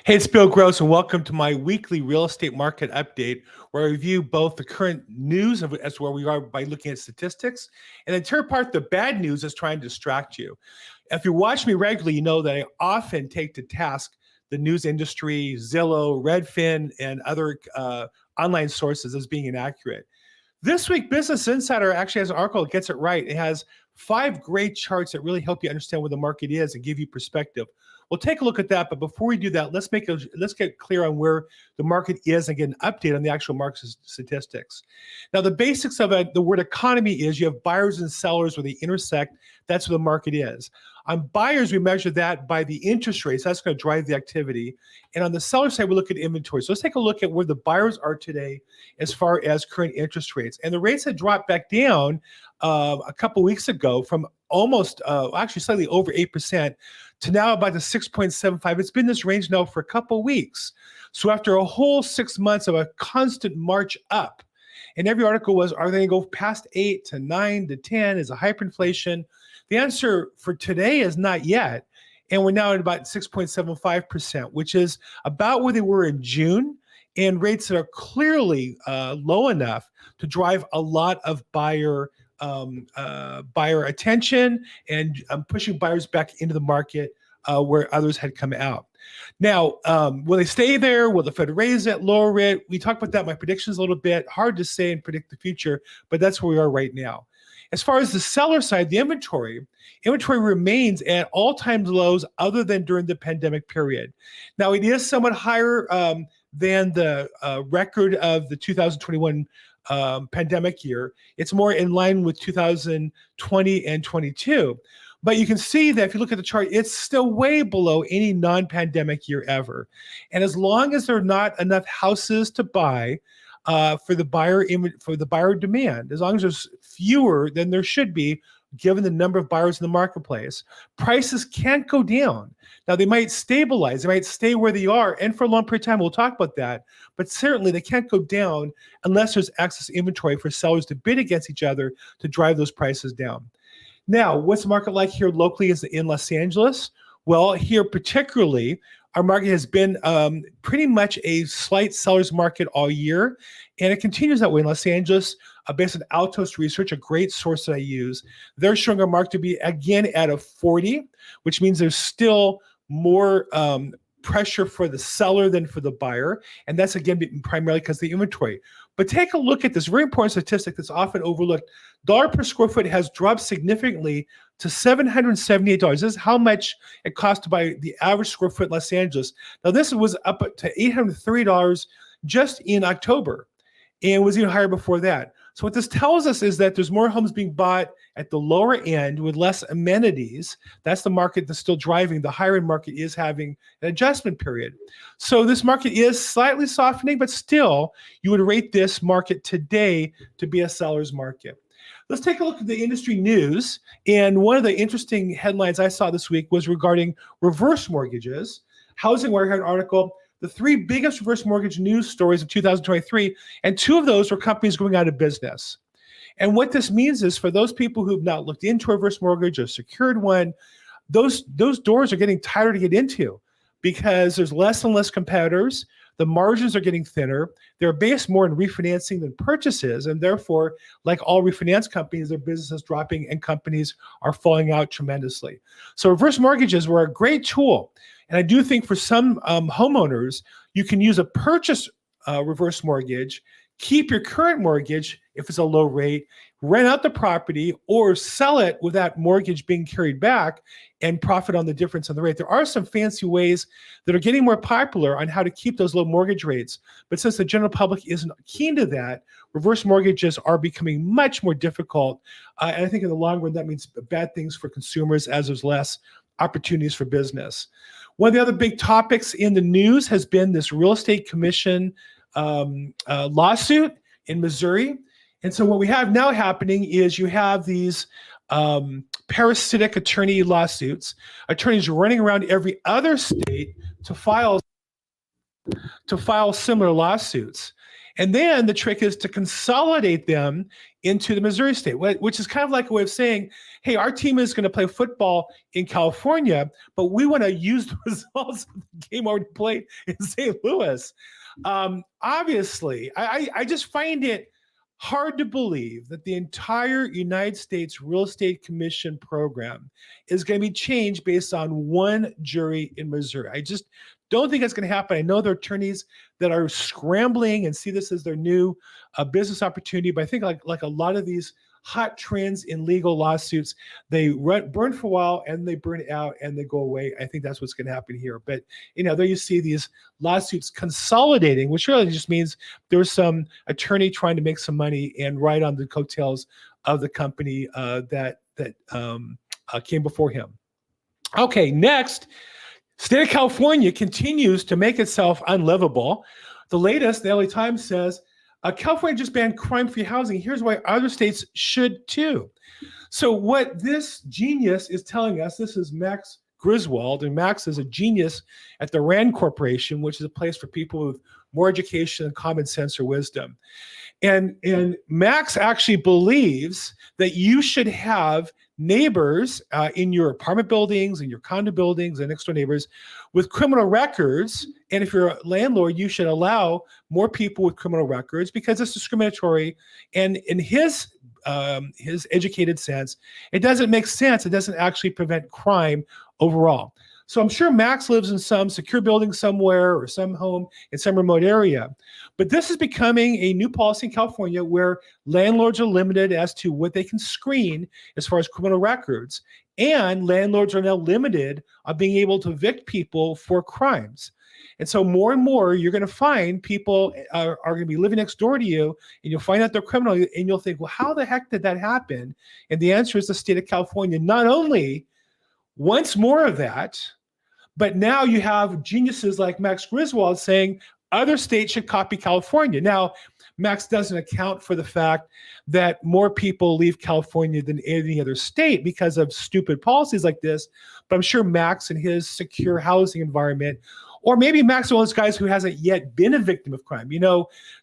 Hey, it's Bill Gross, and welcome to my weekly real estate market update, where I review both the current news as to where we are by looking at statistics, and then tear apart the bad news that's trying to distract you. If you watch me regularly, you know that I often take to task the news industry, Zillow, Redfin, and other online sources as being inaccurate. This week, Business Insider actually has an article that gets it right. It has 5 great charts that really help you understand where the market is and give you perspective. We'll take a look at that, but before we do that, let's get clear on where the market is and get an update on the actual market statistics. Now, the basics of it, the word economy is you have buyers and sellers where they intersect. That's where the market is. On buyers, we measure that by the interest rates. That's going to drive the activity. And on the seller side, we look at inventory. So let's take a look at where the buyers are today as far as current interest rates. And the rates had dropped back down a couple weeks ago from almost, actually slightly over 8% to now about the 6.75. It's been this range now for a couple weeks. So after a whole 6 months of a constant march up, and every article was, are they going to go past 8 to 9 to 10? Is a hyperinflation? The answer for today is not yet. And we're now at about 6.75%, which is about where they were in June, and rates that are clearly low enough to drive a lot of buyer attention and pushing buyers back into the market where others had come out. Now, will they stay there? Will the Fed raise it, lower it? We talked about that in my predictions a little bit. Hard to say and predict the future, but that's where we are right now. As far as the seller side, the inventory remains at all-time lows other than during the pandemic period. Now, it is somewhat higher than the record of the 2021 pandemic year. It's more in line with 2020 and 22. But you can see that if you look at the chart, it's still way below any non-pandemic year ever. And as long as there are not enough houses to buy for the buyer demand, as long as there's fewer than there should be, given the number of buyers in the marketplace, prices can't go down. Now, they might stabilize, they might stay where they are, and for a long period of time, we'll talk about that, but certainly they can't go down unless there's excess inventory for sellers to bid against each other to drive those prices down. Now, what's the market like here locally is in Los Angeles? Well, here particularly, our market has been pretty much a slight seller's market all year, and it continues that way in Los Angeles. Based on Altos Research, a great source that I use, they're showing our market to be again at a 40, which means there's still more pressure for the seller than for the buyer, and that's again primarily because of the inventory. But take a look at this very important statistic that's often overlooked. Dollar per square foot has dropped significantly to $778. This is how much it costs to buy the average square foot in Los Angeles. Now, this was up to $830 just in October, and was even higher before that. So what this tells us is that there's more homes being bought at the lower end with less amenities. That's the market that's still driving. The higher end market is having an adjustment period. So this market is slightly softening, but still you would rate this market today to be a seller's market. Let's take a look at the industry news. And one of the interesting headlines I saw this week was regarding reverse mortgages. Housing Wire had an article, the 3 biggest reverse mortgage news stories of 2023, and 2 of those were companies going out of business. And what this means is for those people who've not looked into a reverse mortgage or secured one, those doors are getting tighter to get into because there's less and less competitors. The margins are getting thinner. They're based more on refinancing than purchases. And therefore, like all refinance companies, their business is dropping and companies are falling out tremendously. So reverse mortgages were a great tool. And I do think for some homeowners, you can use a purchase reverse mortgage, keep your current mortgage if it's a low rate, rent out the property, or sell it with that mortgage being carried back and profit on the difference in the rate. There are some fancy ways that are getting more popular on how to keep those low mortgage rates. But since the general public isn't keen to that, reverse mortgages are becoming much more difficult. And I think in the long run, that means bad things for consumers as there's less opportunities for business. One of the other big topics in the news has been this real estate commission lawsuit in Missouri. And so what we have now happening is you have these parasitic attorney lawsuits, attorneys running around every other state to file similar lawsuits. And then the trick is to consolidate them into the Missouri state, which is kind of like a way of saying, hey, our team is going to play football in California, but we want to use the results of the game already played in St. Louis. Obviously, I just find it hard to believe that the entire United States Real Estate Commission program is going to be changed based on one jury in Missouri. I just don't think that's going to happen. I know there are attorneys that are scrambling and see this as their new business opportunity, but I think like a lot of these hot trends in legal lawsuits, they burn for a while and they burn out and they go away. I think that's what's going to happen here. But there you see these lawsuits consolidating, which really just means there's some attorney trying to make some money and ride on the coattails of the company that came before him. Okay, next, state of California continues to make itself unlivable. The latest, the LA Times says, California just banned crime-free housing. Here's why other states should too. So what this genius is telling us, this is Max Griswold, and Max is a genius at the Rand Corporation, which is a place for people with more education and common sense or wisdom. And Max actually believes that you should have neighbors in your apartment buildings and your condo buildings and next door neighbors with criminal records. And if you're a landlord, you should allow more people with criminal records because it's discriminatory. And in his educated sense, it doesn't make sense. It doesn't actually prevent crime overall. So I'm sure Max lives in some secure building somewhere or some home in some remote area. But this is becoming a new policy in California where landlords are limited as to what they can screen as far as criminal records. And landlords are now limited on being able to evict people for crimes. And so more and more, you're going to find people are going to be living next door to you, and you'll find out they're criminal, and you'll think, well, how the heck did that happen? And the answer is the state of California not only wants more of that, but now you have geniuses like Max Griswold saying other states should copy California. Now, Max doesn't account for the fact that more people leave California than any other state because of stupid policies like this. But I'm sure Max and his secure housing environment, or maybe Max is one of those guys who hasn't yet been a victim of crime,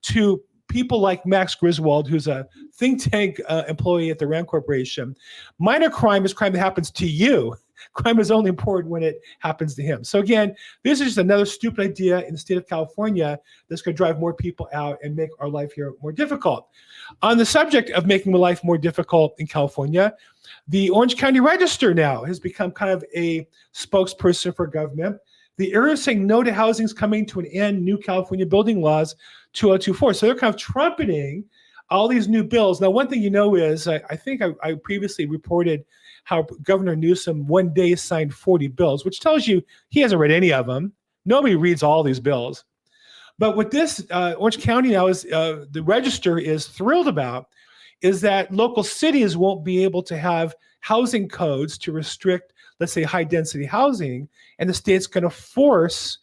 to people like Max Griswold, who's a think tank employee at the Rand Corporation, minor crime is crime that happens to you. Crime is only important when it happens to him. So again, this is just another stupid idea in the state of California that's going to drive more people out and make our life here more difficult. On the subject of making life more difficult in California, the Orange County Register now has become kind of a spokesperson for government. The area is saying no to housing is coming to an end, new California building laws 2024. So they're kind of trumpeting all these new bills. Now, one thing is, I think I previously reported how Governor Newsom one day signed 40 bills, which tells you he hasn't read any of them. Nobody reads all these bills. But what this Orange County now is, the Register is thrilled about, is that local cities won't be able to have housing codes to restrict, let's say, high density housing, and the state's going to force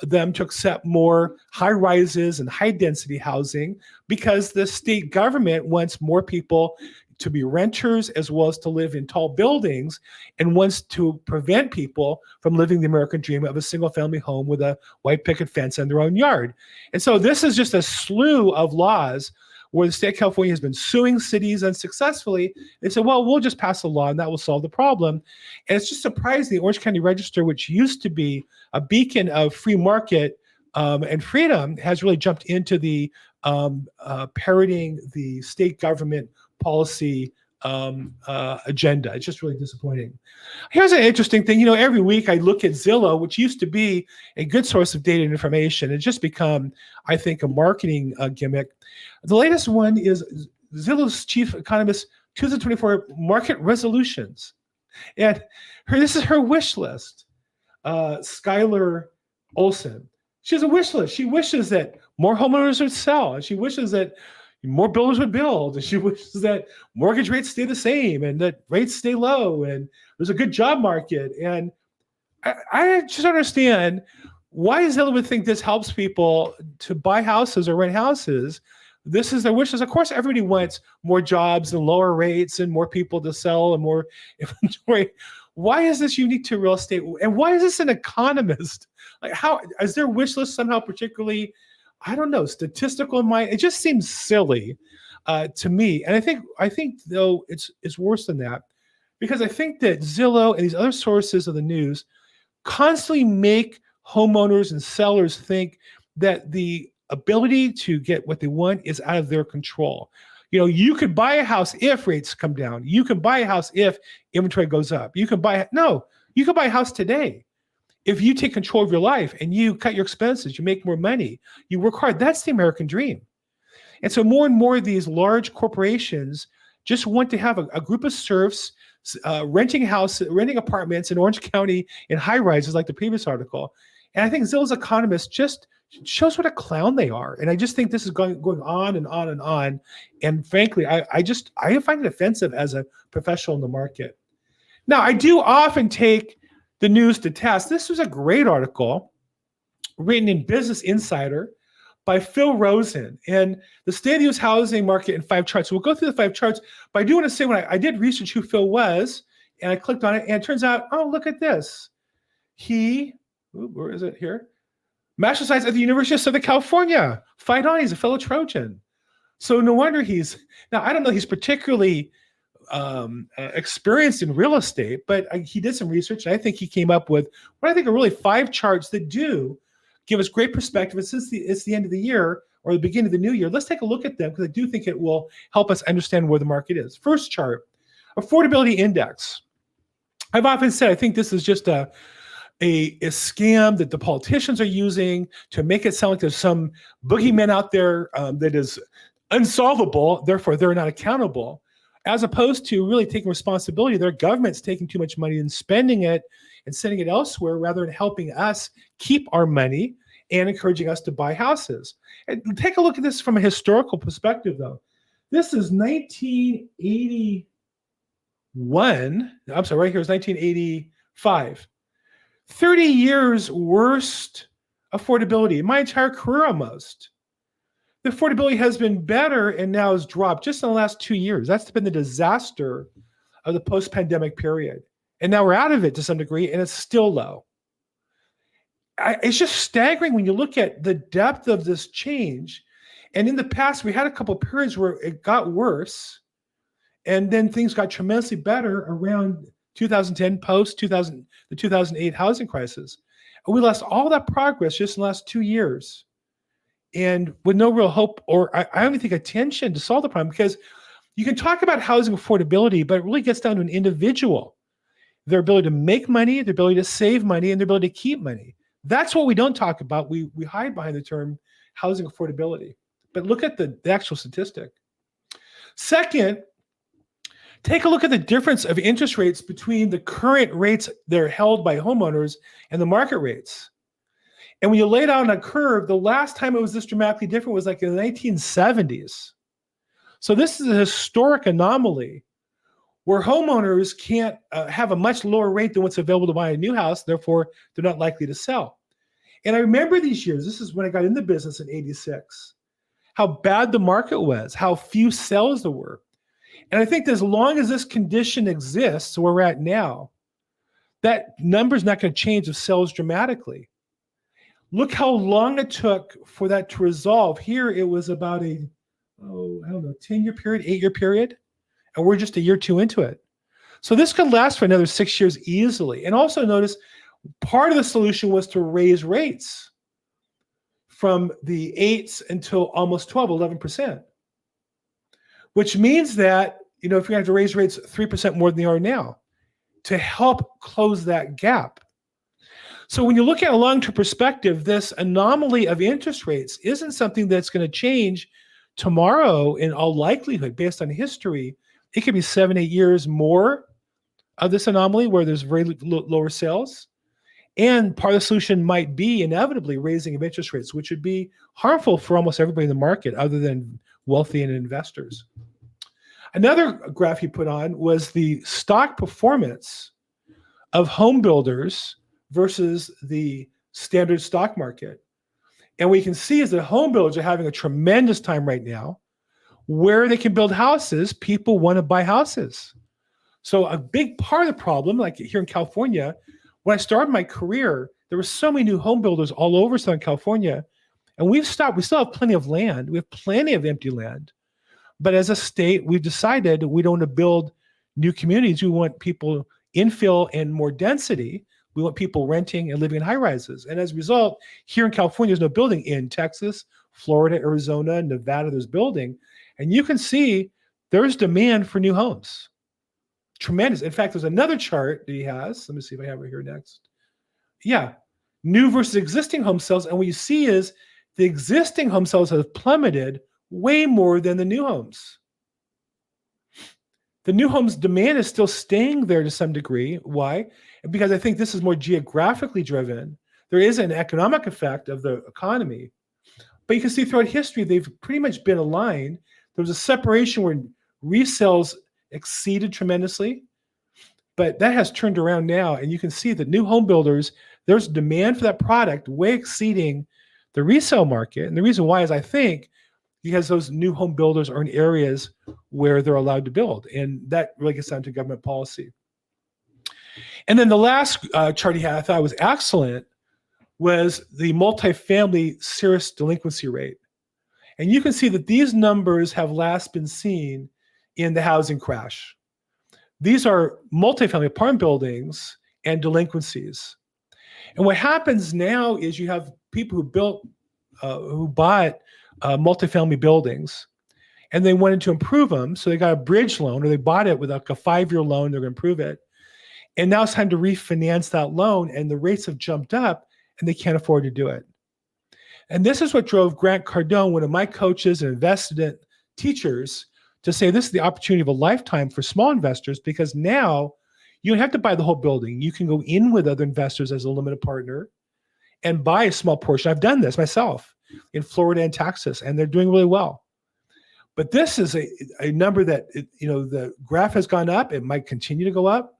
them to accept more high rises and high density housing because the state government wants more people to be renters as well as to live in tall buildings, and wants to prevent people from living the American dream of a single family home with a white picket fence in their own yard. And so this is just a slew of laws where the state of California has been suing cities unsuccessfully. They said, well, we'll just pass a law and that will solve the problem. And it's just surprising the Orange County Register, which used to be a beacon of free market and freedom, has really jumped into the parroting the state government policy agenda. It's just really disappointing. Here's an interesting thing. Every week I look at Zillow, which used to be a good source of data and information. It's just become, I think, a marketing gimmick. The latest one is Zillow's chief economist 2024 market resolutions. And this is her wish list. Skylar Olson. She has a wish list. She wishes that more homeowners would sell. And she wishes that more builders would build. And she wishes that mortgage rates stay the same and that rates stay low and there's a good job market. And I just understand, why does Zillow think this helps people to buy houses or rent houses? This is their wishes. Of course, everybody wants more jobs and lower rates and more people to sell and more inventory. Why is this unique to real estate? And why is this an economist? Like, how is their wish list somehow particularly I don't know, statistical in mind. It just seems silly to me. And I think though it's worse than that, because I think that Zillow and these other sources of the news constantly make homeowners and sellers think that the ability to get what they want is out of their control. You could buy a house if rates come down. You can buy a house if inventory goes up. You can buy a house today. If you take control of your life and you cut your expenses, you make more money, you work hard. That's the American dream. And so more and more of these large corporations just want to have a group of serfs renting apartments in Orange County in high rises, like the previous article. And I think Zillow's economist just shows what a clown they are. And I just think this is going on and on and on. And frankly, I find it offensive as a professional in the market. Now, I do often take the news to task. This was a great article written in Business Insider by Phil Rosen, and the state of the U.S. housing market in 5 charts. So we'll go through the 5 charts, but I do want to say when I did research who Phil was, and I clicked on it, and it turns out, oh, look at this. Where is it here? Master of Science at the University of Southern California. Fight on, he's a fellow Trojan. So no wonder now I don't know, he's particularly experienced in real estate, but he did some research, and I think he came up with what I think are really 5 charts that do give us great perspective. And since it's the end of the year or the beginning of the new year, let's take a look at them, because I do think it will help us understand where the market is. First chart, affordability index. I've often said I think this is just a scam that the politicians are using to make it sound like there's some boogeyman out there that is unsolvable, therefore they're not accountable, as opposed to really taking responsibility. Their government's taking too much money and spending it and sending it elsewhere, rather than helping us keep our money and encouraging us to buy houses. And take a look at this from a historical perspective, though. This is 1981. I'm sorry, right here is 1985. 30 years worst affordability in my entire career almost. The affordability has been better and now has dropped just in the last 2 years. That's been the disaster of the post-pandemic period. And now we're out of it to some degree, and it's still low. It's just staggering when you look at the depth of this change. And in the past, we had a couple of periods where it got worse, and then things got tremendously better around 2010, post-2000, the 2008 housing crisis. And we lost all that progress just in the last 2 years. And with no real hope, or I don't even think attention to solve the problem, because you can talk about housing affordability, but it really gets down to an individual, their ability to make money, their ability to save money, and their ability to keep money. That's what we don't talk about. We hide behind the term housing affordability. But look at the actual statistic. Second, take a look at the difference of interest rates between the current rates that are held by homeowners and the market rates. And when you lay it out on a curve, the last time it was this dramatically different was like in the 1970s. So this is a historic anomaly where homeowners can't have a much lower rate than what's available to buy a new house. Therefore, they're not likely to sell. And I remember these years. This is when I got in the business in 86, how bad the market was, how few sales there were. And I think that as long as this condition exists where we're at now, that number's not going to change of sales dramatically. Look how long it took for that to resolve. Here, it was about a, 10-year period, 8-year period. And we're just a year or two into it. So this could last for another 6 years easily. And also notice, part of the solution was to raise rates from the 8s until almost 12, 11%. Which means that, if you're going to have to raise rates 3% more than they are now to help close that gap. So when you look at a long-term perspective, this anomaly of interest rates isn't something that's going to change tomorrow in all likelihood based on history. It could be 7, 8 years more of this anomaly where there's very lower sales. And part of the solution might be inevitably raising of interest rates, which would be harmful for almost everybody in the market other than wealthy and investors. Another graph he put on was the stock performance of home builders versus the standard stock market. And what you can see is that home builders are having a tremendous time right now. Where they can build houses, people want to buy houses. So a big part of the problem, like here in California, when I started my career, there were so many new home builders all over Southern California. And we've stopped. We still have plenty of land. We have plenty of empty land. But as a state, we've decided we don't want to build new communities. We want people infill and more density. We want people renting and living in high rises. And as a result, here in California, there's no building. In Texas, Florida, Arizona, Nevada, there's building. And you can see there's demand for new homes. Tremendous. In fact, there's another chart that he has. Let me see if I have it here next. Yeah. New versus existing home sales. And what you see is the existing home sales have plummeted way more than the new homes. The new homes demand is still staying there to some degree. Why? Because I think this is more geographically driven. There is an economic effect of the economy, but you can see throughout history, they've pretty much been aligned. There was a separation where resales exceeded tremendously, but that has turned around now. And you can see that new home builders, there's demand for that product way exceeding the resale market. And the reason why is I think because those new home builders are in areas where they're allowed to build. And that really gets down to government policy. And then the last chart he had, I thought was excellent, was the multifamily serious delinquency rate. And you can see that these numbers have last been seen in the housing crash. These are multifamily apartment buildings and delinquencies. And what happens now is you have people who bought multifamily buildings, and they wanted to improve them. So they got a bridge loan, or they bought it with like a 5-year loan. They're going to improve it. And now it's time to refinance that loan, and the rates have jumped up, and they can't afford to do it. And this is what drove Grant Cardone, one of my coaches and investment teachers, to say this is the opportunity of a lifetime for small investors, because now you don't have to buy the whole building. You can go in with other investors as a limited partner and buy a small portion. I've done this myself in Florida and Texas, and they're doing really well. But this is a number that, the graph has gone up. It might continue to go up,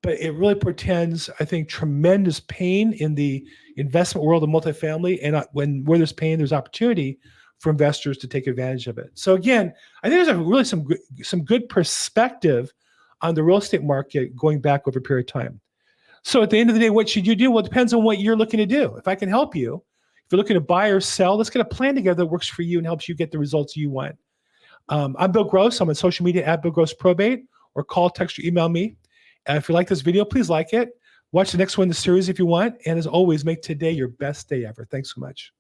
but it really portends, I think, tremendous pain in the investment world of multifamily. And where there's pain, there's opportunity for investors to take advantage of it. So again, I think there's some good perspective on the real estate market going back over a period of time. So at the end of the day, what should you do? Well, it depends on what you're looking to do. If I can help you, if you're looking to buy or sell, let's get a plan together that works for you and helps you get the results you want. I'm Bill Gross. I'm on social media at Bill Gross Probate, or call, text, or email me. If you like this video, please like it. Watch the next one in the series if you want. And as always, make today your best day ever. Thanks so much.